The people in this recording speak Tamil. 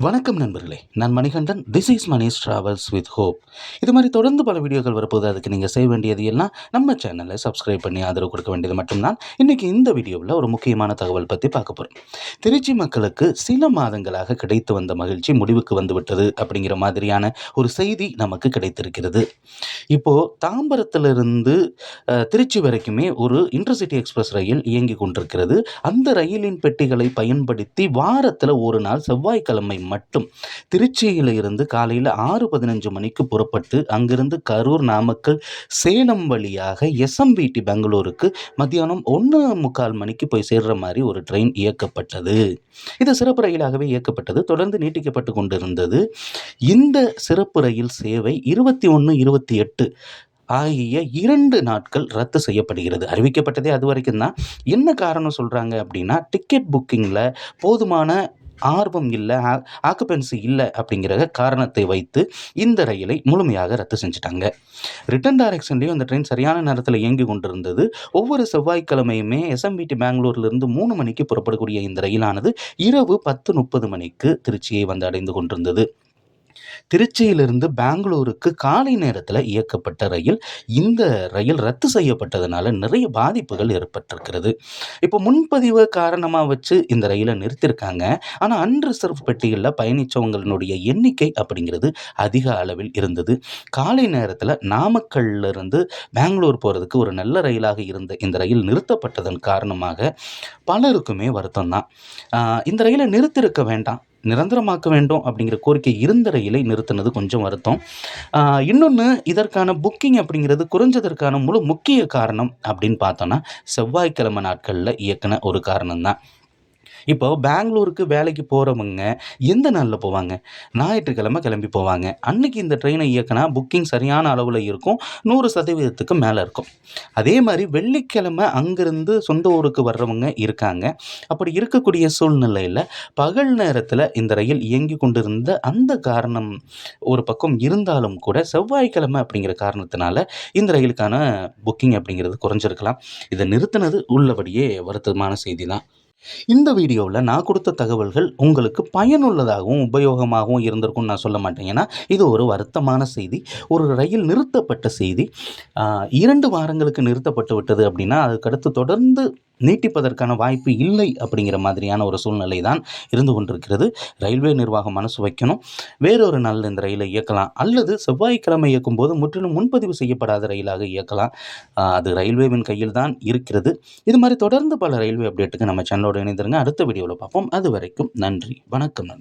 வணக்கம் நண்பர்களே, நான் Manikandan. This is Mani's travels with hope. இது மாதிரி தொடர்ந்து பல வீடியோக்கள் வரப்போது. அதுக்கு நீங்கள் செய்ய வேண்டியது எல்லாம் நம்ம சேனலை சப்ஸ்கிரைப் பண்ணி ஆதரவு கொடுக்க வேண்டியது மட்டும்தான். இன்றைக்கி இந்த வீடியோவில் ஒரு முக்கியமான தகவல் பற்றி பார்க்க போகிறோம். திருச்சி மக்களுக்கு சில மாதங்களாக கிடைத்து வந்த மகிழ்ச்சி முடிவுக்கு வந்துவிட்டது அப்படிங்கிற மாதிரியான ஒரு செய்தி நமக்கு கிடைத்திருக்கிறது. இப்போது தாம்பரத்திலிருந்து திருச்சி வரைக்குமே ஒரு இன்டர்சிட்டி எக்ஸ்பிரஸ் ரயில் இயங்கி கொண்டிருக்கிறது. அந்த ரயிலின் பெட்டிகளை பயன்படுத்தி வாரத்தில் ஒரு நாள் செவ்வாய்க்கிழமை மட்டும் திருச்சியில் இருந்து காலையில் 6:15 மணிக்கு புறப்பட்டு அங்கிருந்து கரூர், நாமக்கல், சேலம் வழியாக எஸ்எம்விடி பெங்களூருக்கு மத்தியானம் 1:45 மணிக்கு போய் சேர்ற மாதிரி ஒரு ட்ரெயின் இயக்கப்பட்டது. இது சிறப்பு ரயிலாகவே இயக்கப்பட்டது. தொடர்ந்து நீட்டிக்கப்பட்டு கொண்டிருந்தது. இந்த சிறப்பு ரயில் சேவை 21, 28 ஆகிய 2 நாட்கள் ரத்து செய்யப்படுகிறது. அறிவிக்கப்பட்டதே அது வரைக்கும் தான். என்ன காரணம் சொல்கிறாங்க அப்படின்னா, டிக்கெட் புக்கிங்கில் போதுமான ஆர்வம் இல்லை, ஆக்குபென்சி இல்லை அப்படிங்கிற காரணத்தை வைத்து இந்த ரயிலை முழுமையாக ரத்து செஞ்சுட்டாங்க. ரிட்டன் டைரக்ஷன்லேயும் இந்த ட்ரெயின் சரியான நேரத்தில் இயங்கி கொண்டிருந்தது. ஒவ்வொரு செவ்வாய்க்கிழமையுமே எஸ்எம்விடி பெங்களூர்லேருந்து 3 மணிக்கு புறப்படக்கூடிய இந்த ரயிலானது இரவு 10:30 மணிக்கு திருச்சியை வந்து அடைந்து கொண்டிருந்தது. திருச்சியிலிருந்து பெங்களூருக்கு காலை நேரத்தில் இயக்கப்பட்ட ரயில். இந்த ரயில் ரத்து செய்யப்பட்டதுனால நிறைய பாதிப்புகள் ஏற்பட்டிருக்கிறது. இப்போ முன்பதிவு காரணமாக வச்சு இந்த ரயிலை நிறுத்தியிருக்காங்க. ஆனால் அன்ரிசர்வ் பெட்டிகளில் பயணித்தவங்களுடைய எண்ணிக்கை அப்படிங்கிறது அதிக அளவில் இருந்தது. காலை நேரத்தில் நாமக்கல்லிருந்து பெங்களூர் போகிறதுக்கு ஒரு நல்ல ரயிலாக இருந்த இந்த ரயில் நிறுத்தப்பட்டதன் காரணமாக பலருக்குமே வருத்தம் தான். இந்த ரயிலை நிறுத்தியிருக்க வேண்டாம், நிரந்தரமாக்க வேண்டும் அப்படிங்கிற கோரிக்கை இருந்த ரயிலை நிறுத்தினது கொஞ்சம் வருத்தம். இன்னொன்று, இதற்கான புக்கிங் அப்படிங்கிறது குறைஞ்சதற்கான முக்கிய காரணம் அப்படின்னு பார்த்தோன்னா செவ்வாய்க்கிழமை நாட்களில் இயக்குன ஒரு காரணம் தான். இப்போ பெங்களூருக்கு வேலைக்கு போகிறவங்க எந்த நாளில் போவாங்க? ஞாயிற்றுக்கிழமை கிளம்பி போவாங்க. அன்னைக்கு இந்த ட்ரெயினை இயக்குனா புக்கிங் சரியான அளவில் இருக்கும், 100% மேலே இருக்கும். அதே மாதிரி வெள்ளிக்கிழமை அங்கிருந்து சொந்த ஊருக்கு வர்றவங்க இருக்காங்க. அப்படி இருக்கக்கூடிய சூழ்நிலையில் பகல் நேரத்தில் இந்த ரயில் இயங்கி கொண்டிருந்த அந்த காரணம் ஒரு பக்கம் இருந்தாலும் கூட செவ்வாய்க்கிழமை அப்படிங்கிற காரணத்தினால இந்த ரயிலுக்கான புக்கிங் அப்படிங்கிறது குறைஞ்சிருக்கலாம். இதை நிறுத்தினது உள்ளபடியே வருத்தமான செய்தி தான். இந்த வீடியோவில் நான் கொடுத்த தகவல்கள் உங்களுக்கு பயனுள்ளதாகவும் உபயோகமாகவும் இருந்திருக்கும்னு நான் சொல்ல மாட்டேன். ஏன்னா இது ஒரு வருத்தமான செய்தி. ஒரு ரயில் நிறுத்தப்பட்ட செய்தி. 2 வாரங்களுக்கு நிறுத்தப்பட்டு விட்டது அப்படின்னா அதுக்கடுத்து தொடர்ந்து நீட்டிப்பதற்கான வாய்ப்பு இல்லை அப்படிங்கிற மாதிரியான ஒரு சூழ்நிலை தான் இருந்து கொண்டிருக்கிறது. ரயில்வே நிர்வாகம் மனசு வைக்கணும். வேறொரு நாளில் இந்த ரயிலை இயக்கலாம், அல்லது செவ்வாய்க்கிழமை இயக்கும்போது முற்றிலும் முன்பதிவு செய்யப்படாத ரயிலாக இயக்கலாம். அது ரயில்வேவின் கையில் தான் இருக்கிறது. இது மாதிரி தொடர்ந்து பல ரயில்வே அப்டேட்டுக்கு நம்ம சேனலோடு இணைந்திருங்க. அடுத்த வீடியோவில் பார்ப்போம். அது வரைக்கும் நன்றி, வணக்கம்.